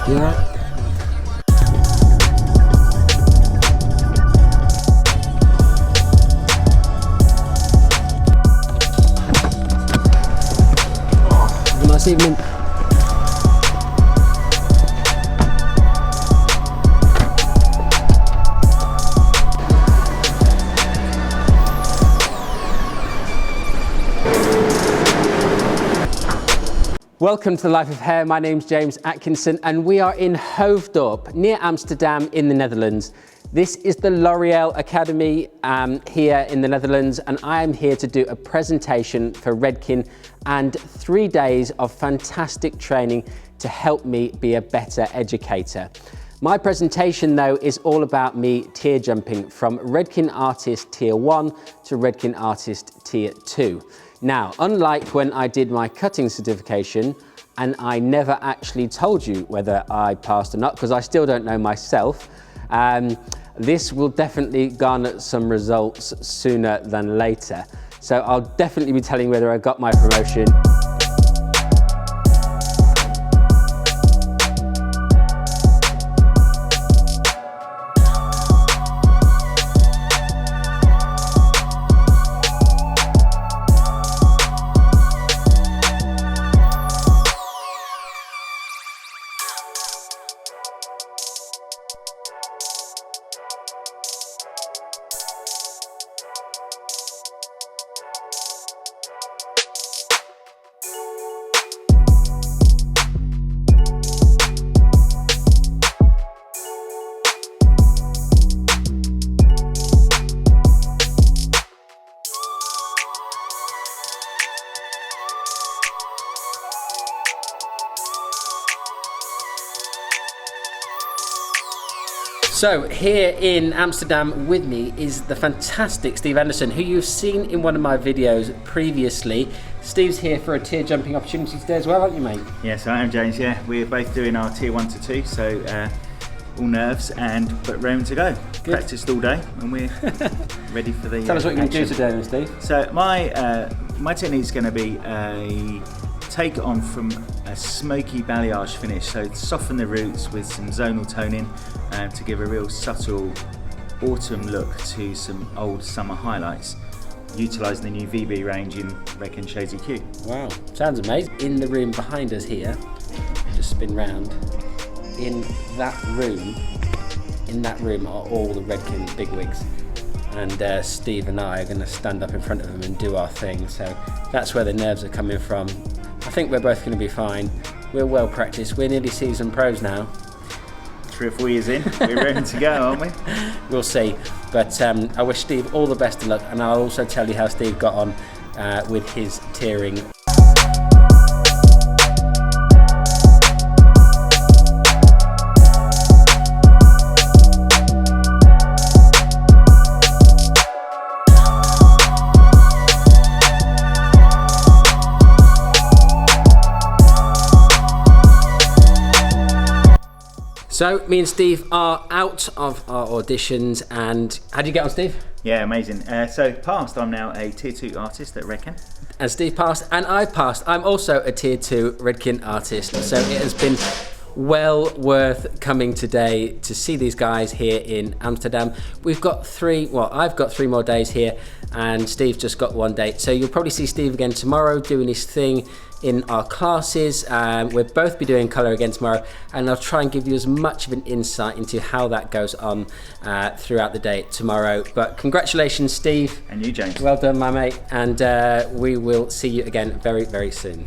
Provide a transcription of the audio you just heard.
You alright? Have a nice evening. Welcome to The Life of Hair. My name's James Atkinson and we are in Hoofddorp, near Amsterdam in the Netherlands. This is the L'Oreal Academy here in the Netherlands, and I am here to do a presentation for Redken and 3 days of fantastic training to help me be a better educator. My presentation though is all about me tier jumping from Redken Artist Tier 1 to Redken Artist Tier 2. Now, unlike when I did my cutting certification and I never actually told you whether I passed or not, because I still don't know myself, this will definitely garner some results sooner than later. So I'll definitely be telling you whether I got my promotion. So here in Amsterdam with me is the fantastic Steve Anderson, who you've seen in one of my videos previously. Steve's here for a tier jumping opportunity today as well, aren't you, mate? Yes, I am, James. Yeah, we're both doing our tier 1 to 2, so all nerves but raring to go. Good. Practiced all day and we're ready for the Tell us what you're going to do today then, Steve. So my technique is going to be a take on from a smoky balayage finish, so soften the roots with some zonal toning to give a real subtle autumn look to some old summer highlights, utilising the new VB range in Redken Shady Q. Wow, sounds amazing. In the room behind us here, just spin round, in that room are all the Redken bigwigs, and Steve and I are going to stand up in front of them and do our thing, so that's where the nerves are coming from. I think we're both going to be fine. We're well practiced. We're nearly seasoned pros now. 3 or 4 years in, we're ready to go, aren't we? We'll see. But I wish Steve all the best of luck, and I'll also tell you how Steve got on with his tiering. So me and Steve are out of our auditions, and how did you get on, Steve? Yeah, amazing. So passed, I'm now a tier 2 artist at Redken. And Steve passed, and I passed. I'm also a tier 2 Redken artist. So it has been well worth coming today to see these guys here in Amsterdam. I've got 3 more days here, and Steve's just got 1 day. So you'll probably see Steve again tomorrow doing his thing in our classes. We'll both be doing colour again tomorrow, and I'll try and give you as much of an insight into how that goes on throughout the day tomorrow. But congratulations, Steve. And you, James. Well done, my mate, and we will see you again very, very soon.